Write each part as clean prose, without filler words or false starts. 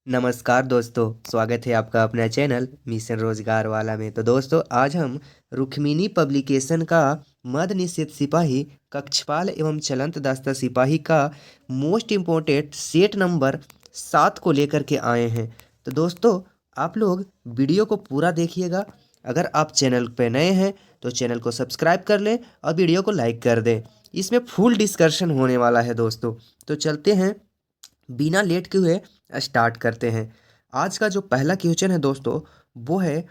नमस्कार दोस्तों, स्वागत है आपका अपना चैनल मिशन रोजगार वाला में। तो दोस्तों, आज हम रुक्मिणी पब्लिकेशन का मद निषेध सिपाही कक्षपाल एवं चलंत दस्ता सिपाही का मोस्ट इम्पोर्टेंट सेट नंबर 7 को लेकर के आए हैं। तो दोस्तों, आप लोग वीडियो को पूरा देखिएगा। अगर आप चैनल पे नए हैं तो चैनल को सब्सक्राइब कर लें और वीडियो को लाइक कर दें। इसमें फुल डिस्कशन होने वाला है दोस्तों। तो चलते हैं, बिना लेट के हुए स्टार्ट करते हैं। आज का जो पहला क्वेश्चन है दोस्तों, वो है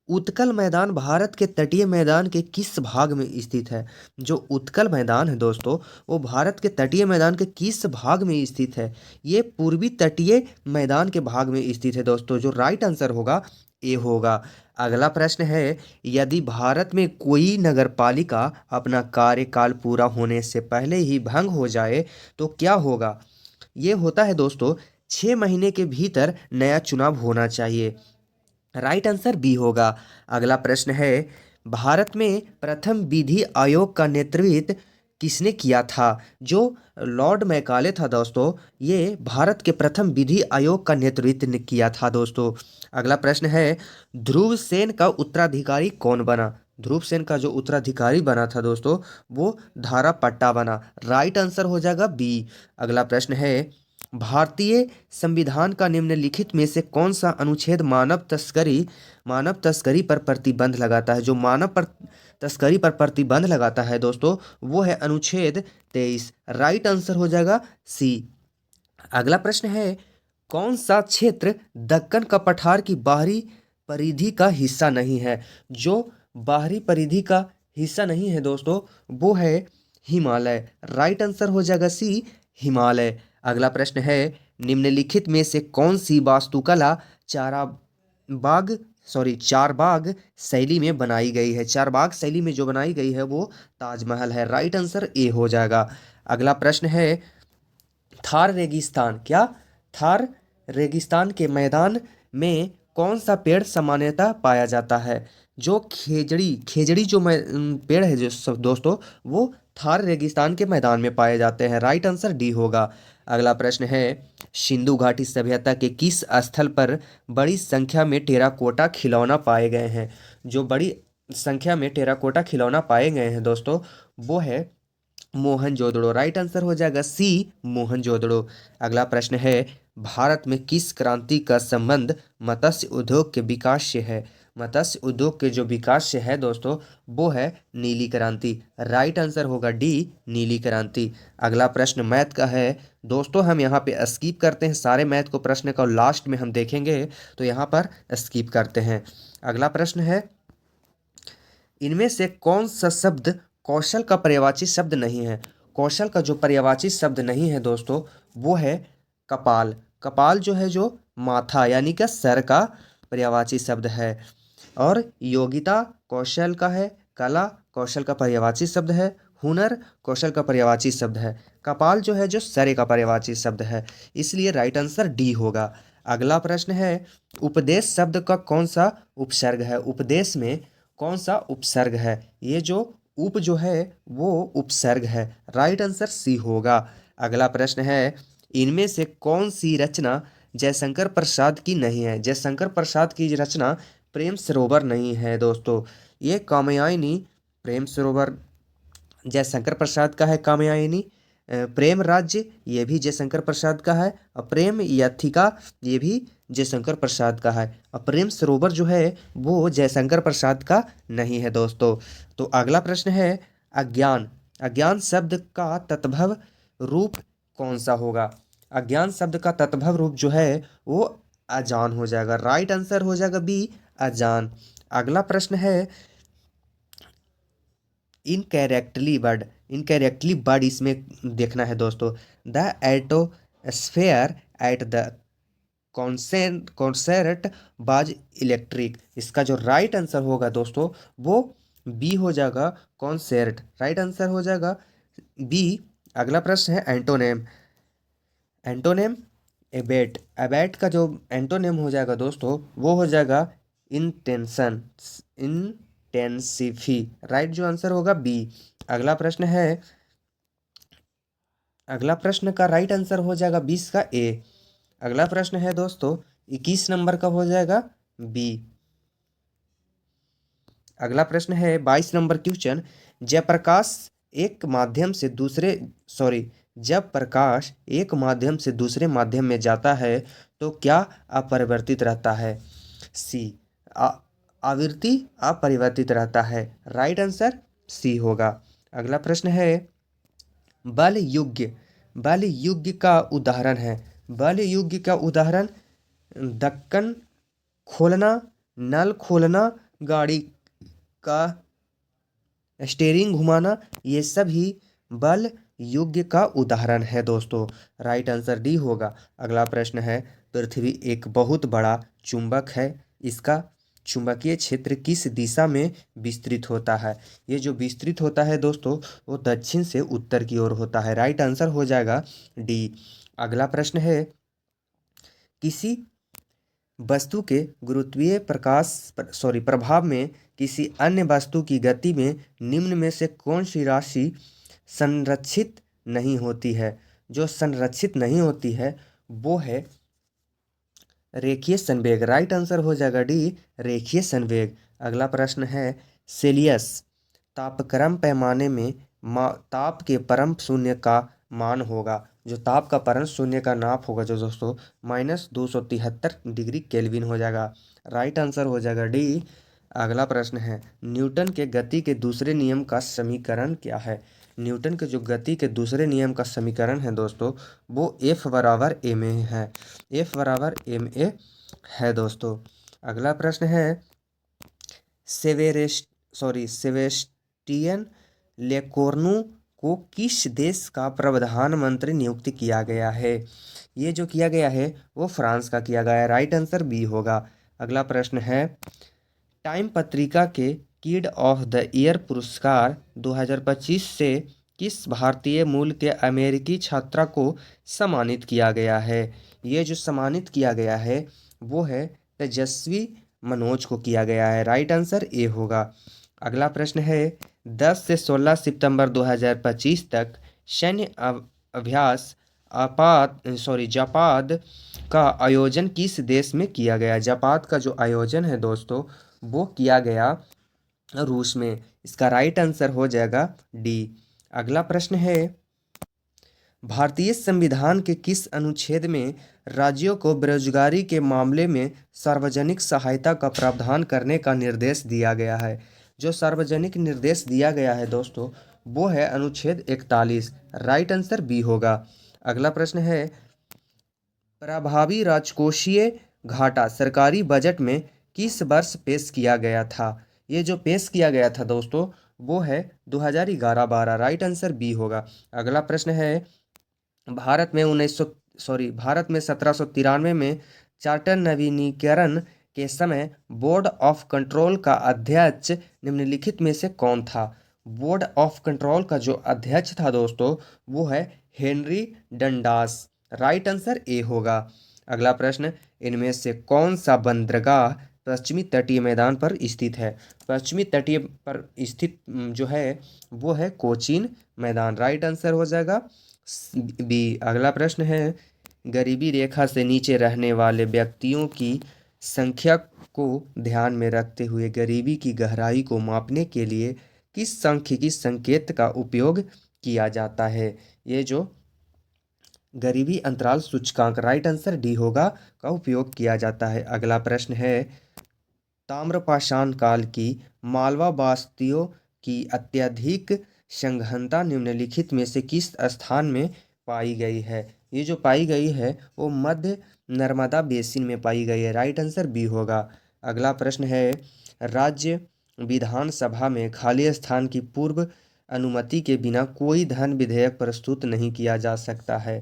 उत्कल मैदान भारत के तटीय मैदान के किस भाग में स्थित है। जो उत्कल मैदान है दोस्तों, वो भारत के तटीय मैदान के किस भाग में स्थित है। ये पूर्वी तटीय मैदान के भाग में स्थित है दोस्तों। जो राइट आंसर होगा ए होगा। अगला प्रश्न है, यदि भारत में कोई नगरपालिका अपना कार्यकाल पूरा होने से पहले ही भंग हो जाए तो क्या होगा। ये होता है दोस्तों, 6 महीने के भीतर नया चुनाव होना चाहिए। राइट आंसर बी होगा। अगला प्रश्न है, भारत में प्रथम विधि आयोग का नेतृत्व किसने किया था। जो लॉर्ड मैकाले था दोस्तों, ये भारत के प्रथम विधि आयोग का नेतृत्व ने किया था दोस्तों। अगला प्रश्न है, ध्रुव सेन का उत्तराधिकारी कौन बना। ध्रुव सेन का जो उत्तराधिकारी बना था दोस्तों, वो धारा पट्टा बना। राइट आंसर हो जाएगा बी। अगला प्रश्न है, भारतीय संविधान का निम्नलिखित में से कौन सा अनुच्छेद मानव तस्करी पर प्रतिबंध लगाता है। जो तस्करी पर प्रतिबंध लगाता है दोस्तों, वो है अनुच्छेद 23। राइट आंसर हो जाएगा सी। अगला प्रश्न है, कौन सा क्षेत्र दक्कन का पठार की बाहरी परिधि का हिस्सा नहीं है। जो बाहरी परिधि का हिस्सा नहीं है दोस्तों, वो है हिमालय। राइट आंसर हो जाएगा सी, हिमालय। अगला प्रश्न है, निम्नलिखित में से कौन सी वास्तुकला चारबाग शैली में बनाई गई है। चारबाग शैली में जो बनाई गई है वो ताजमहल है। राइट आंसर ए हो जाएगा। अगला प्रश्न है, थार रेगिस्तान क्या थार रेगिस्तान के मैदान में कौन सा पेड़ सामान्यतः पाया जाता है। जो खेजड़ी खेजड़ी जो पेड़ है जो दोस्तों, वो थार रेगिस्तान के मैदान में पाए जाते हैं। राइट आंसर डी होगा। अगला प्रश्न है, सिंधु घाटी सभ्यता के किस स्थल पर बड़ी संख्या में टेराकोटा खिलौना पाए गए हैं। जो बड़ी संख्या में टेराकोटा खिलौना पाए गए हैं दोस्तों, वो है मोहनजोदड़ो। राइट आंसर हो जाएगा सी, मोहनजोदड़ो। अगला प्रश्न है, भारत में किस क्रांति का संबंध मत्स्य उद्योग के विकास से है। मत्स्य उद्योग के जो विकास से है दोस्तों, वो है नीली क्रांति। राइट आंसर होगा डी, नीली क्रांति। अगला प्रश्न मैथ का है दोस्तों। हम यहाँ पे स्किप करते हैं सारे मैथ को, प्रश्न का लास्ट में हम देखेंगे, तो यहाँ पर स्किप करते हैं। अगला प्रश्न है, इनमें से कौन सा शब्द कौशल का पर्यायवाची शब्द नहीं है। कौशल का जो पर्यायवाची शब्द नहीं है दोस्तों, वो है कपाल। कपाल जो है, जो माथा यानी कि सर का पर्यायवाची शब्द है। और योगिता कौशल का है, कला कौशल का पर्यायवाची शब्द है, हुनर कौशल का पर्यायवाची शब्द है। कपाल जो है, जो सर का पर्यायवाची शब्द है। इसलिए राइट आंसर डी होगा। अगला प्रश्न है, उपदेश शब्द का कौन सा उपसर्ग है। उपदेश में कौन सा उपसर्ग है। ये जो उप जो है, वो उपसर्ग है। राइट आंसर सी होगा। अगला प्रश्न है, इनमें से कौन सी रचना जयशंकर प्रसाद की नहीं है। जयशंकर प्रसाद की रचना प्रेम सरोवर नहीं है दोस्तों। ये कामयानी प्रेम सरोवर जयशंकर प्रसाद का है। कामयानी प्रेम राज्य ये भी जयशंकर प्रसाद का है। और प्रेम यथिका ये भी जयशंकर प्रसाद का है। और प्रेम सरोवर जो है, वो जयशंकर प्रसाद का नहीं है दोस्तों। तो अगला प्रश्न है, अज्ञान अज्ञान शब्द का तत्भव रूप कौन सा होगा। अज्ञान शब्द का तत्भव रूप जो है, वो अजान हो जाएगा। राइट आंसर हो जाएगा बी, अजान। अगला प्रश्न है, इनकैरेक्टली वर्ड इसमें देखना है दोस्तों। द एटोस्फेयर एट द कॉन्सर्ट बाज इलेक्ट्रिक। इसका जो राइट आंसर होगा दोस्तों, वो बी हो जाएगा, कॉन्सर्ट। राइट आंसर हो जाएगा बी। अगला प्रश्न है, एंटोनेम एंटोनेम एबेट एबेट का जो एंटोनेम हो जाएगा दोस्तों, वो हो जाएगा इंटेंशन इंटेंसिफी। राइट जो आंसर होगा बी। अगला प्रश्न है, अगला प्रश्न का राइट आंसर हो जाएगा 20 का ए। अगला प्रश्न है दोस्तों 21 नंबर का हो जाएगा बी। अगला प्रश्न है 22 नंबर क्वेश्चन। जयप्रकाश एक माध्यम से दूसरे सॉरी जब प्रकाश एक माध्यम से दूसरे माध्यम में जाता है तो क्या अपरिवर्तित रहता है? सी। आवृत्ति अपरिवर्तित रहता है। राइट आंसर सी होगा। अगला प्रश्न है बल युग्य। बल युग्य का उदाहरण है। बल युग्य का उदाहरण ढक्कन खोलना, नल खोलना, गाड़ी का स्टीयरिंग घुमाना, ये सभी बल युग्य का उदाहरण है दोस्तों। राइट आंसर डी होगा। अगला प्रश्न है पृथ्वी एक बहुत बड़ा चुंबक है, इसका चुंबकीय क्षेत्र किस दिशा में विस्तृत होता है? ये जो विस्तृत होता है दोस्तों वो दक्षिण से उत्तर की ओर होता है। राइट आंसर हो जाएगा डी। अगला प्रश्न है किसी वस्तु के गुरुत्वीय प्रभाव में किसी अन्य वस्तु की गति में निम्न में से कौन सी राशि संरक्षित नहीं होती है? जो संरक्षित नहीं होती है वो है रेखीय संवेग। राइट आंसर हो जाएगा डी, रेखीय संवेग। अगला प्रश्न है सेल्सियस तापक्रम पैमाने में ताप के परम शून्य का मान होगा। जो ताप का परम शून्य का नाप होगा जो दोस्तों -273 डिग्री केल्विन हो जाएगा। राइट आंसर हो जाएगा डी। अगला प्रश्न है न्यूटन के गति के दूसरे नियम का समीकरण क्या है? न्यूटन के जो गति के दूसरे नियम का समीकरण है दोस्तों वो F बराबर एम ए है। F बराबर एम ए है दोस्तों। अगला प्रश्न है सेवेस्टियन लेकोर्नू को किस देश का प्रधानमंत्री नियुक्त किया गया है? ये जो किया गया है वो फ्रांस का किया गया है। राइट आंसर बी होगा। अगला प्रश्न है टाइम पत्रिका के किड ऑफ द ईयर पुरस्कार 2025 से किस भारतीय मूल के अमेरिकी छात्रा को सम्मानित किया गया है? ये जो सम्मानित किया गया है वो है तेजस्वी मनोज को किया गया है। राइट आंसर ए होगा। अगला प्रश्न है 10 से 16 सितंबर 2025 तक सैन्य अभ्यास जापाद का आयोजन किस देश में किया गया? जापाद का जो आयोजन है दोस्तों वो किया गया रूस में। इसका राइट आंसर हो जाएगा डी। अगला प्रश्न है भारतीय संविधान के किस अनुच्छेद में राज्यों को बेरोजगारी के मामले में सार्वजनिक सहायता का प्रावधान करने का निर्देश दिया गया है? जो सार्वजनिक निर्देश दिया गया है दोस्तों वो है अनुच्छेद 41। राइट आंसर बी होगा। अगला प्रश्न है प्रभावी राजकोषीय घाटा सरकारी बजट में किस वर्ष पेश किया गया था? ये जो पेश किया गया था दोस्तों वो है 2011-12। राइट आंसर बी होगा। अगला प्रश्न है भारत में 1793 में चार्टर नवीनीकरण के समय बोर्ड ऑफ कंट्रोल का अध्यक्ष निम्नलिखित में से कौन था? बोर्ड ऑफ कंट्रोल का जो अध्यक्ष था दोस्तों वो है Henry Dundas. Right answer A होगा। अगला प्रश्न इनमें से कौन सा बंदरगाह पश्चिमी तटीय मैदान पर स्थित है? पश्चिमी तटीय पर स्थित जो है वो है कोचीन मैदान। राइट आंसर हो जाएगा बी। अगला प्रश्न है गरीबी रेखा से नीचे रहने वाले व्यक्तियों की संख्या को ध्यान में रखते हुए गरीबी की गहराई को मापने के लिए किस सांख्यिकी संकेत का उपयोग किया जाता है? ये जो गरीबी अंतराल सूचकांक राइट आंसर डी होगा का उपयोग किया जाता है। अगला प्रश्न है ताम्रपाषाण काल की मालवा बस्तियों की अत्यधिक सघनता निम्नलिखित में से किस स्थान में पाई गई है? ये जो पाई गई है वो मध्य नर्मदा बेसिन में पाई गई है। राइट आंसर बी होगा। अगला प्रश्न है राज्य विधानसभा में खाली स्थान की पूर्व अनुमति के बिना कोई धन विधेयक प्रस्तुत नहीं किया जा सकता है।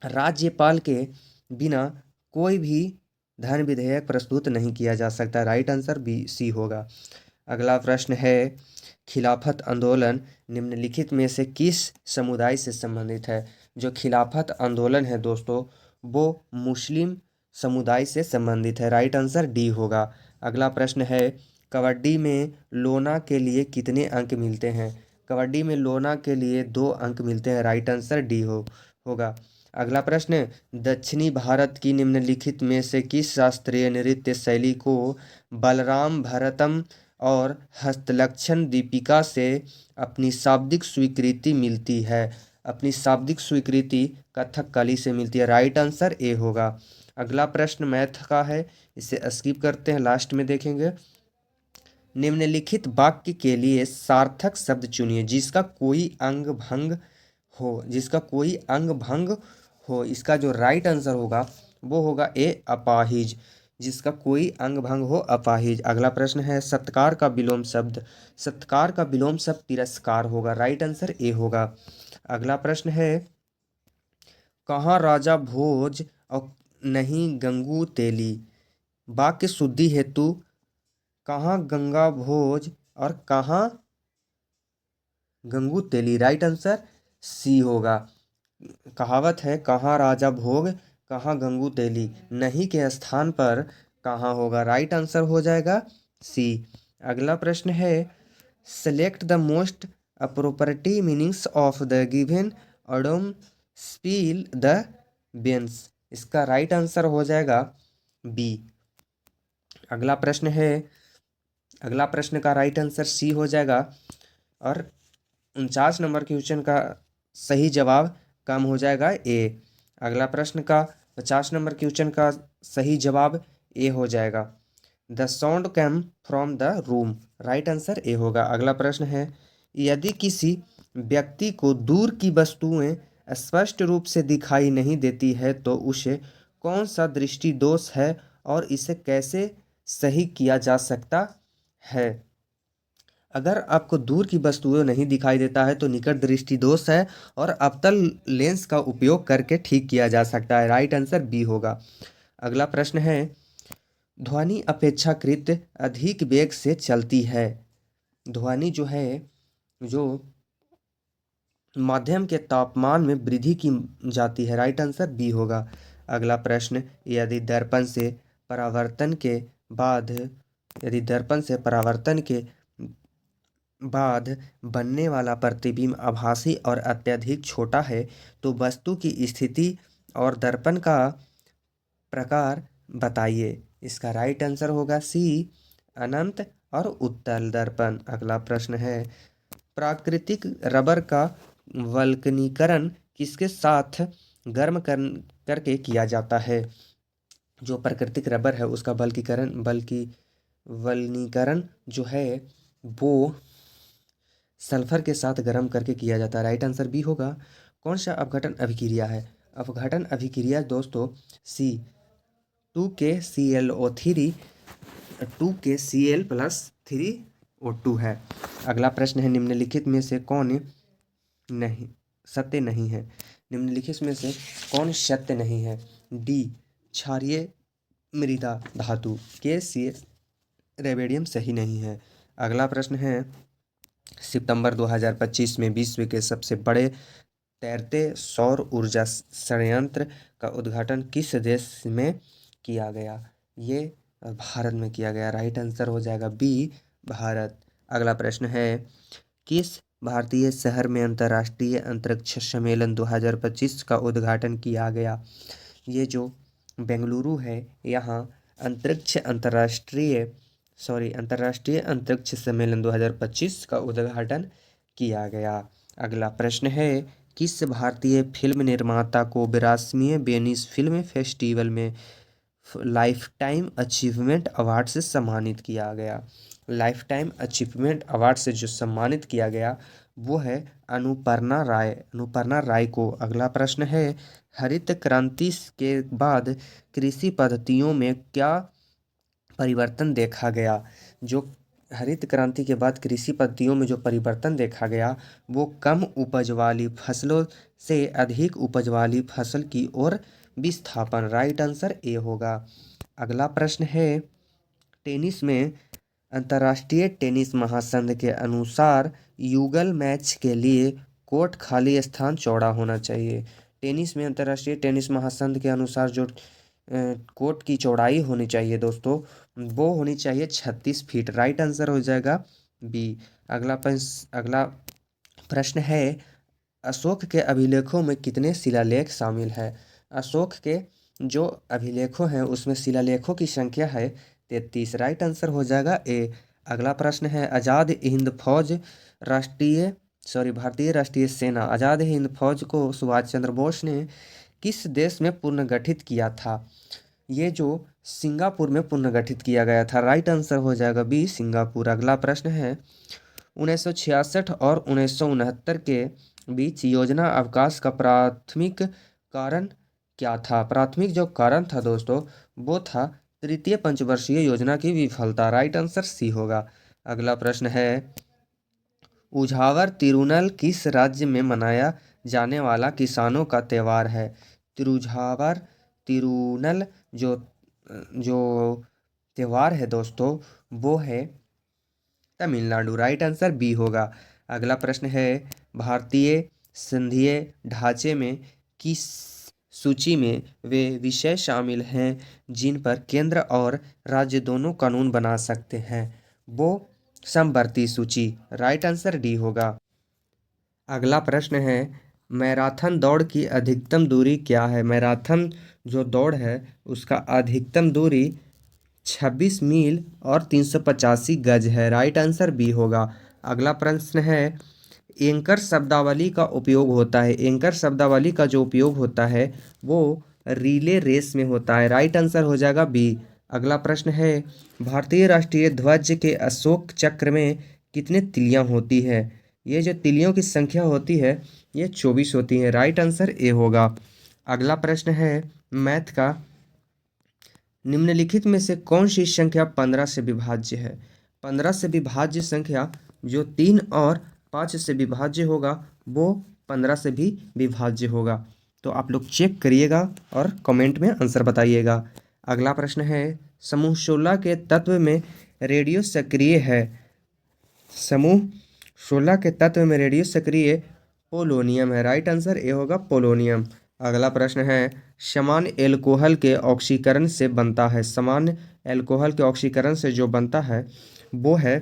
राज्यपाल के बिना कोई भी धन विधेयक प्रस्तुत नहीं किया जा सकता। राइट आंसर बी सी होगा। अगला प्रश्न है खिलाफत आंदोलन निम्नलिखित में से किस समुदाय से संबंधित है? जो खिलाफत आंदोलन है दोस्तों वो मुस्लिम समुदाय से संबंधित है। राइट आंसर डी होगा। अगला प्रश्न है कबड्डी में लोना के लिए कितने अंक मिलते हैं? कबड्डी में लोना के लिए 2 अंक मिलते हैं। राइट आंसर डी होगा। अगला प्रश्न, दक्षिणी भारत की निम्नलिखित में से किस शास्त्रीय नृत्य शैली को बलराम भरतम और हस्तलक्षण दीपिका से अपनी शाब्दिक स्वीकृति मिलती है? अपनी शाब्दिक स्वीकृति कथकली से मिलती है। राइट आंसर ए होगा। अगला प्रश्न मैथ का है, इसे स्किप करते हैं, लास्ट में देखेंगे। निम्नलिखित वाक्य के लिए सार्थक शब्द चुनिए जिसका कोई अंग भंग हो, जिसका कोई अंग भंग हो। इसका जो राइट आंसर होगा वो होगा ए, अपाहिज। जिसका कोई अंग भंग हो, अपाहिज। अगला प्रश्न है, सत्कार का विलोम शब्द, सत्कार का विलोम शब्द तिरस्कार होगा। राइट आंसर ए होगा। अगला प्रश्न है, कहाँ राजा भोज और नहीं गंगू तेली? वाक्य शुद्धि हेतु कहाँ गंगा भोज और कहाँ गंगू तेली? राइट आंसर सी होगा। कहावत है, कहाँ राजा भोग कहाँ गंगू तेली, नहीं के स्थान पर कहाँ होगा? राइट आंसर हो जाएगा सी। अगला प्रश्न है, select the most appropriate meanings of the given idiom spill the beans. इसका राइट आंसर हो जाएगा बी। अगला प्रश्न है, अगला प्रश्न का राइट आंसर सी हो जाएगा और 49 नंबर के क्वेश्चन का सही जवाब कम हो जाएगा ए। अगला प्रश्न का 50 नंबर के क्वेश्चन का सही जवाब ए हो जाएगा। The sound came from the room. Right answer A होगा। अगला प्रश्न है, यदि किसी व्यक्ति को दूर की वस्तुएं स्पष्ट रूप से दिखाई नहीं देती है तो उसे कौन सा दृष्टि दोष है और इसे कैसे सही किया जा सकता है? अगर आपको दूर की वस्तुएं नहीं दिखाई देता है तो निकट दृष्टि दोष है और अवतल लेंस का उपयोग करके ठीक किया जा सकता है। राइट आंसर बी होगा। अगला प्रश्न है, ध्वनि अपेक्षाकृत अधिक वेग से चलती है। ध्वनि जो है, जो माध्यम के तापमान में वृद्धि की जाती है। राइट आंसर बी होगा। अगला प्रश्न, यदि दर्पण से परावर्तन के बाद यदि दर्पण से परावर्तन के बाद बनने वाला प्रतिबिंब आभासी और अत्यधिक छोटा है तो वस्तु की स्थिति और दर्पण का प्रकार बताइए। इसका राइट आंसर होगा सी, अनंत और उत्तल दर्पण। अगला प्रश्न है, प्राकृतिक रबर का वल्कनीकरण किसके साथ गर्म करके किया जाता है? जो प्राकृतिक रबर है उसका वल्कनीकरण जो है वो सल्फर के साथ गर्म करके किया जाता है। राइट आंसर बी होगा। कौन सा अपघटन अभिक्रिया है? अपघटन अभिक्रिया दोस्तों सी, 2KClO3 2KCl प्लस 3O2 है। अगला प्रश्न है, निम्नलिखित में से कौन नहीं सत्य नहीं है? निम्नलिखित में से कौन सत्य नहीं है? डी, क्षारीय मृदा धातु। KCl रेवेडियम सही नहीं है। अगला प्रश्न है, सितंबर 2025 में विश्व के सबसे बड़े तैरते सौर ऊर्जा संयंत्र का उद्घाटन किस देश में किया गया? ये भारत में किया गया। राइट आंसर हो जाएगा बी, भारत। अगला प्रश्न है, किस भारतीय शहर में अंतर्राष्ट्रीय अंतरिक्ष सम्मेलन 2025 का उद्घाटन किया गया? ये जो बेंगलुरु है, यहाँ अंतर्राष्ट्रीय अंतरिक्ष सम्मेलन 2025 का उद्घाटन किया गया। अगला प्रश्न है, किस भारतीय फिल्म निर्माता को 82वें वेनिस फिल्म फेस्टिवल में लाइफ टाइम अचीवमेंट अवार्ड से सम्मानित किया गया? लाइफ टाइम अचीवमेंट अवार्ड से जो सम्मानित किया गया वो है अनुपर्णा राय, अनुपर्णा राय को। अगला प्रश्न है, हरित क्रांति के बाद कृषि पद्धतियों में क्या परिवर्तन देखा गया? जो हरित क्रांति के बाद कृषि पद्धतियों में जो परिवर्तन देखा गया वो कम उपज वाली फसलों से अधिक उपज वाली फसल की ओर विस्थापन। राइट आंसर ए होगा। अगला प्रश्न है, टेनिस में अंतर्राष्ट्रीय टेनिस महासंघ के अनुसार युगल मैच के लिए कोर्ट खाली स्थान चौड़ा होना चाहिए। टेनिस में अंतर्राष्ट्रीय टेनिस महासंघ के अनुसार जो कोर्ट की चौड़ाई होनी चाहिए दोस्तों वो होनी चाहिए 36 फीट। राइट आंसर हो जाएगा बी। अगला प्रश्न है, अशोक के अभिलेखों में कितने शिलालेख शामिल है? अशोक के जो अभिलेखों हैं उसमें शिलालेखों की संख्या है 33। राइट आंसर हो जाएगा ए। अगला प्रश्न है, आज़ाद हिंद फौज भारतीय राष्ट्रीय सेना आज़ाद हिंद फौज को सुभाष चंद्र बोस ने किस देश में पुनर्गठित किया था? ये जो सिंगापुर में पुनर्गठित किया गया था। राइट आंसर हो जाएगा बी, सिंगापुर। अगला प्रश्न है, 1966 और 1969 के बीच योजना अवकाश का प्राथमिक कारण क्या था? प्राथमिक जो कारण था दोस्तों वो था तृतीय पंचवर्षीय योजना की विफलता। राइट आंसर सी होगा। अगला प्रश्न है, उझावर तिरुनल किस राज्य में मनाया जाने वाला किसानों का त्यौहार है? तिरुझावर तिरुनल जो जो त्यौहार है दोस्तों वो है तमिलनाडु। राइट आंसर बी होगा। अगला प्रश्न है, भारतीय संघीय ढांचे में किस सूची में वे विषय शामिल हैं जिन पर केंद्र और राज्य दोनों कानून बना सकते हैं? वो समवर्ती सूची। राइट आंसर डी होगा। अगला प्रश्न है, मैराथन दौड़ की अधिकतम दूरी क्या है? मैराथन जो दौड़ है उसका अधिकतम दूरी 26 मील और 385 गज है। राइट आंसर बी होगा। अगला प्रश्न है, एंकर शब्दावली का उपयोग होता है। एंकर शब्दावली का जो उपयोग होता है वो रिले रेस में होता है। राइट आंसर हो जाएगा बी। अगला प्रश्न है, भारतीय राष्ट्रीय ध्वज के अशोक चक्र में कितने तिलियां होती है? ये जो तिलियों की संख्या होती है ये 24 होती है। राइट आंसर ए होगा। अगला प्रश्न है मैथ का, निम्नलिखित में से कौन सी संख्या 15 से विभाज्य है? 15 से विभाज्य संख्या जो 3 और 5 से विभाज्य होगा वो 15 से भी विभाज्य होगा। तो आप लोग चेक करिएगा और कमेंट में आंसर बताइएगा। अगला प्रश्न है, समूह 16 के तत्व में रेडियो सक्रिय है। समूह 16 के तत्व में रेडियो सक्रिय पोलोनियम है। राइट आंसर ए होगा, पोलोनियम। अगला प्रश्न है, सामान्य एल्कोहल के ऑक्सीकरण से बनता है। सामान्य एल्कोहल के ऑक्सीकरण से जो बनता है वो है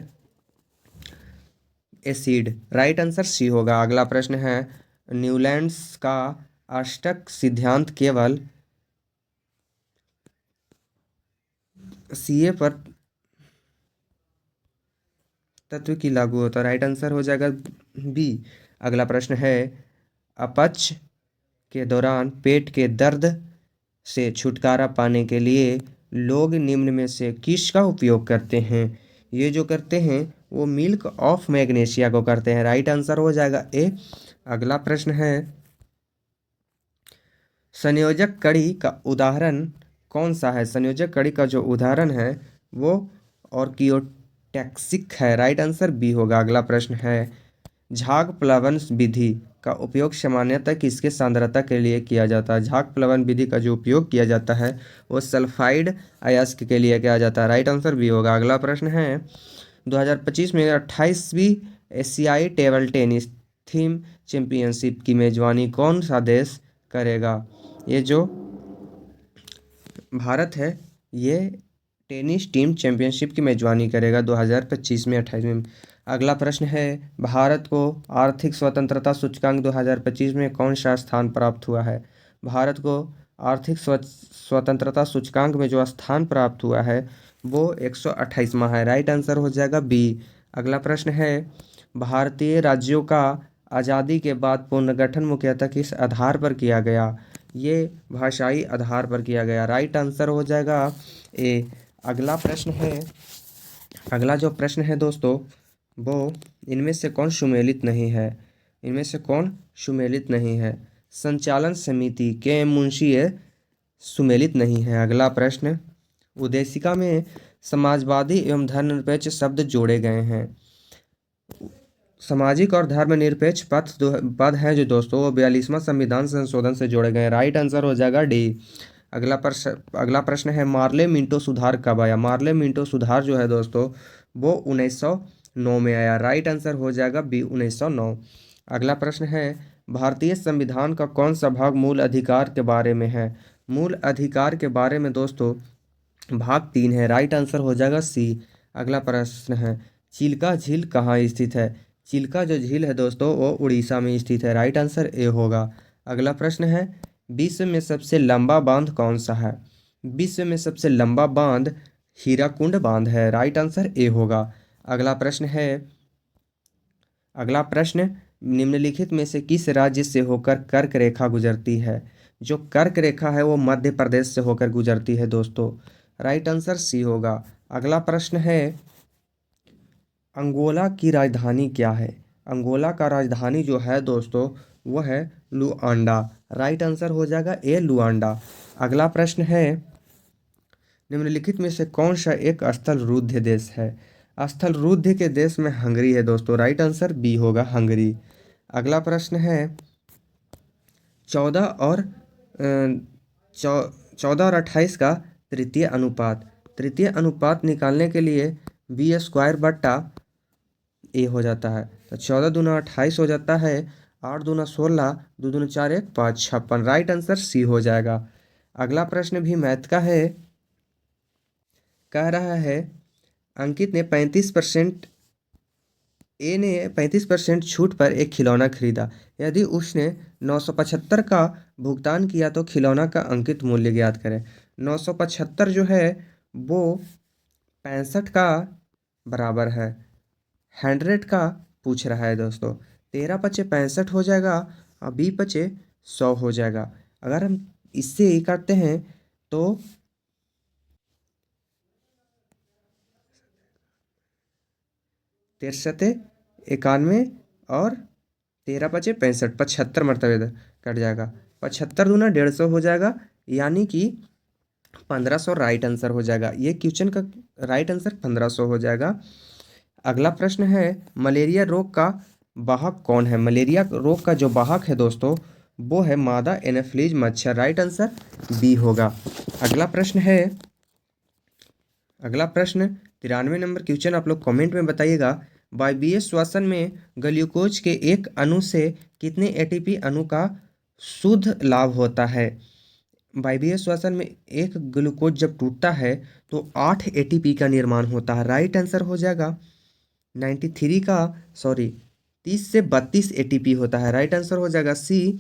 एसिड। राइट आंसर सी होगा। अगला प्रश्न है, न्यूलैंड्स का अष्टक सिद्धांत केवल सीए पर तत्व की लागू होता है। राइट आंसर हो जाएगा बी। अगला प्रश्न है, अपच के दौरान पेट के दर्द से छुटकारा पाने के लिए लोग निम्न में से किसका उपयोग करते हैं? ये जो करते हैं वो मिल्क ऑफ मैग्नीशिया को करते हैं। राइट आंसर हो जाएगा ए। अगला प्रश्न है, संयोजक कड़ी का उदाहरण कौन सा है? संयोजक कड़ी का जो उदाहरण है वो ऑर्कियोटैक्सिक है। राइट आंसर बी होगा। अगला प्रश्न है, झाग प्लवन विधि का उपयोग सामान्यतः किसके सांद्रता के लिए किया जाता है? झाग प्लवन विधि का जो उपयोग किया जाता है वो सल्फाइड अयस्क के लिए किया जाता है। राइट आंसर बी होगा। अगला प्रश्न है, 2025 में 28वीं एशियाई टेबल टेनिस थीम चैंपियनशिप की मेजबानी कौन सा देश करेगा? ये जो भारत है ये टेनिस टीम चैंपियनशिप की मेजबानी करेगा 2025 में 28 में। अगला प्रश्न है, भारत को आर्थिक स्वतंत्रता सूचकांक 2025 में कौन सा स्थान प्राप्त हुआ है? भारत को आर्थिक स्वतंत्रता सूचकांक में जो स्थान प्राप्त हुआ है वो 128वां है। राइट आंसर हो जाएगा बी। अगला प्रश्न है, भारतीय राज्यों का आज़ादी के बाद पुनर्गठन मुख्यतः किस आधार पर किया गया? ये भाषाई आधार पर किया गया। राइट आंसर हो जाएगा ए। अगला प्रश्न है, अगला जो प्रश्न है दोस्तों वो इनमें से कौन सुमेलित नहीं है? इनमें से कौन सुमेलित नहीं है? संचालन समिति के मुंशी सुमेलित नहीं है। अगला प्रश्न, उद्देशिका में समाजवादी एवं धर्मनिरपेक्ष शब्द जोड़े गए हैं। सामाजिक और धर्मनिरपेक्ष पद है जो दोस्तों वो 42वां संविधान संशोधन से जोड़े गए हैं। राइट आंसर हो जाएगा डी। अगला प्रश्न है, मार्ले मिंटो सुधार कब आया? मार्ले मिंटो सुधार जो है दोस्तों वो 1909 में आया। राइट आंसर हो जाएगा बी, 1909। अगला प्रश्न है, भारतीय संविधान का कौन सा भाग मूल अधिकार के बारे में है? मूल अधिकार के बारे में दोस्तों भाग 3 है। राइट आंसर हो जाएगा सी। अगला प्रश्न है, चिल्का झील कहाँ स्थित है? चिल्का जो झील है दोस्तों वो उड़ीसा में स्थित है। राइट आंसर ए होगा। अगला प्रश्न है, विश्व में सबसे लंबा बांध कौन सा है? विश्व में सबसे लंबा बांध हीराकुंड बांध है। राइट आंसर ए होगा। अगला प्रश्न है, अगला प्रश्न, निम्नलिखित में से किस राज्य से होकर कर्क रेखा गुजरती है? जो कर्क रेखा है वो मध्य प्रदेश से होकर गुजरती है दोस्तों। राइट आंसर सी होगा। अगला प्रश्न है, अंगोला की राजधानी क्या है? अंगोला का राजधानी जो है दोस्तों वो है लुआंडा। राइट आंसर हो जाएगा ए लुआंडा। अगला प्रश्न है, निम्नलिखित में से कौन सा एक स्थल रुद्ध देश है? स्थल रुद्ध के देश में हंगरी है दोस्तों। राइट आंसर बी होगा हंगरी। अगला प्रश्न है, 14 और 28 का तृतीय अनुपात, तृतीय अनुपात निकालने के लिए बी स्क्वायर बट्टा ए हो जाता है। तो 14 दूना 28 हो जाता है, 8 दूना 16, 2 दूना 4, 1 5, 56। राइट आंसर सी हो जाएगा। अगला प्रश्न भी मैथ का है। कह रहा है, अंकित ने 35% ए ने 35% छूट पर एक खिलौना खरीदा। यदि उसने 975 का भुगतान किया तो खिलौना का अंकित मूल्य ज्ञात करें। 975 जो है वो 65 का बराबर है। 100 का पूछ रहा है दोस्तों। 13×5 = 65 हो जाएगा और 20×100 हो जाएगा। अगर हम इससे ही करते हैं तो 63×91 और 13×5 = 75 मरतबे कट जाएगा। 75 दूना 150 हो जाएगा, यानी कि 1500 राइट आंसर हो जाएगा। ये क्वेश्चन का राइट आंसर 1500 हो जाएगा। अगला प्रश्न है, मलेरिया रोग का वाहक कौन है? मलेरिया रोग का जो वाहक है दोस्तों वो है मादा एनाफिलीज मच्छर। राइट आंसर बी होगा। अगला प्रश्न है, अगला प्रश्न 93 नंबर क्वेश्चन आप लोग कमेंट में बताइएगा। वायवीय श्वसन में ग्लूकोज के एक अणु से कितने एटीपी अणु का शुद्ध लाभ होता है? वायवीय श्वसन में एक ग्लूकोज जब टूटता है तो 8 एटीपी का निर्माण होता है। राइट आंसर हो जाएगा 93 का, सॉरी 30 से 32 एटीपी होता है। राइट आंसर हो जाएगा सी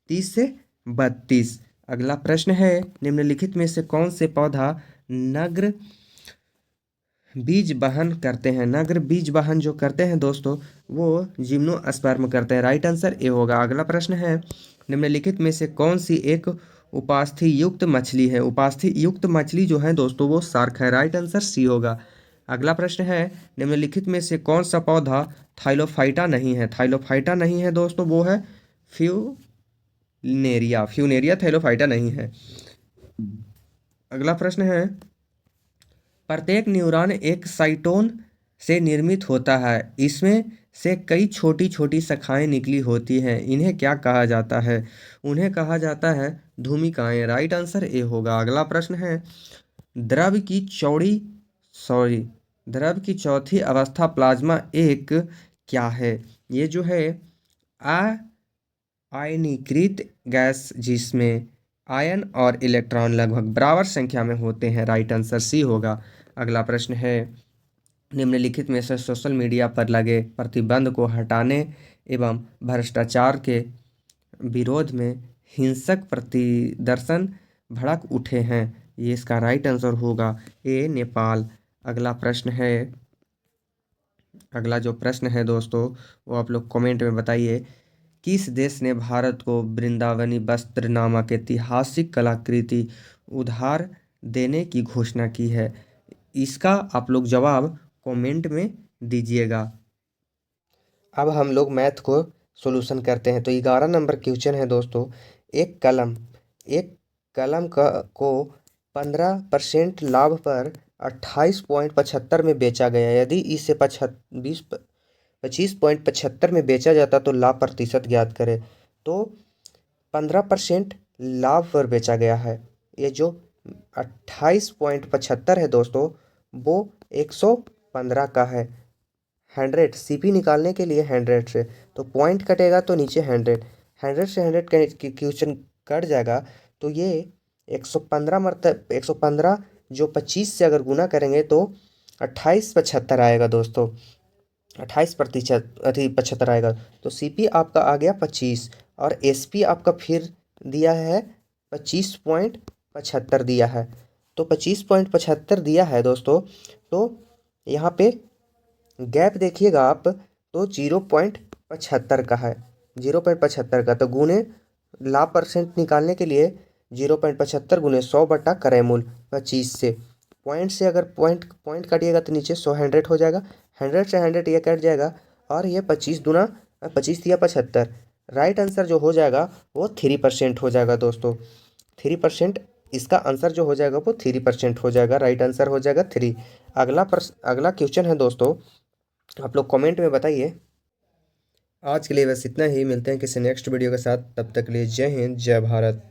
30 से 32। अगला प्रश्न है, निम्नलिखित में से कौन से पौधा नग्र बीज वहन करते हैं? नग्र बीज वहन जो करते हैं दोस्तों वो जिम्नोस्पर्म करते हैं। राइट आंसर ए होगा। अगला प्रश्न है, निम्नलिखित में से कौन सी एक उपास्थि युक्त मछली है? उपास्थि युक्त मछली जो है दोस्तों वो शार्क है। राइट आंसर सी होगा। अगला प्रश्न है, निम्नलिखित में से कौन सा पौधा थाइलोफाइटा नहीं है? थाइलोफाइटा नहीं है दोस्तों, वो है फ्यूनेरिया। फ्यूनेरिया थाइलोफाइटा नहीं है। अगला प्रश्न है, प्रत्येक न्यूरॉन एक साइटोन से निर्मित होता है। इसमें से कई छोटी छोटी शाखाएं निकली होती हैं। इन्हें क्या कहा जाता है? उन्हें कहा जाता है धूमिकाएं। राइट आंसर ए होगा। अगला प्रश्न है, द्रव की चौड़ी सॉरी द्रव की चौथी अवस्था प्लाज्मा एक क्या है? ये जो है आयनीकृत गैस जिसमें आयन और इलेक्ट्रॉन लगभग बराबर संख्या में होते हैं। राइट आंसर सी होगा। अगला प्रश्न है, निम्नलिखित में से सोशल मीडिया पर लगे प्रतिबंध को हटाने एवं भ्रष्टाचार के विरोध में हिंसक प्रतिदर्शन भड़क उठे हैं। ये इसका राइट आंसर होगा ए नेपाल। अगला प्रश्न है, अगला जो प्रश्न है दोस्तों वो आप लोग कमेंट में बताइए। किस देश ने भारत को वृंदावनी वस्त्र नामक ऐतिहासिक कलाकृति उधार देने की घोषणा की है? इसका आप लोग जवाब कमेंट में दीजिएगा। अब हम लोग मैथ को सॉल्यूशन करते हैं। तो 11 नंबर क्वेश्चन है दोस्तों, एक कलम का को 15% लाभ पर 28.75 में बेचा गया। यदि इसे 25.75 में बेचा जाता तो लाभ प्रतिशत ज्ञात करें। तो 15% लाभ पर बेचा गया है। ये जो 28.75 है दोस्तों वो 115 का है। 100 सीपी निकालने के लिए 100 से तो पॉइंट कटेगा तो नीचे 100 से 100 का क्वेश्चन कट जाएगा। तो ये 115 जो 25 से अगर गुना करेंगे तो 28/75 आएगा दोस्तों। 28% अति 75 आएगा। तो सीपी आपका आ गया 25 और एसपी आपका फिर दिया है 25.75 दिया है। तो 25.75 दिया है दोस्तों। तो यहाँ पे गैप देखिएगा आप, तो 0.75 का है, 0.75 का। तो गुने लाभ परसेंट निकालने के लिए 0.75 गुने 100 क्रय मूल्य 25 से, पॉइंट से अगर पॉइंट पॉइंट काटिएगा तो नीचे 100 हो जाएगा, 100 से 100 ये कट जाएगा और ये 25 दिया 75। राइट आंसर जो हो जाएगा वो 3% हो जाएगा दोस्तों। 3%, इसका आंसर जो हो जाएगा वो 3% हो जाएगा। राइट आंसर हो जाएगा 3। अगला क्वेश्चन है दोस्तों, आप लोग कमेंट में बताइए। आज के लिए बस इतना ही, मिलते हैं किसी नेक्स्ट वीडियो के साथ, तब तक के लिए जय हिंद जय भारत।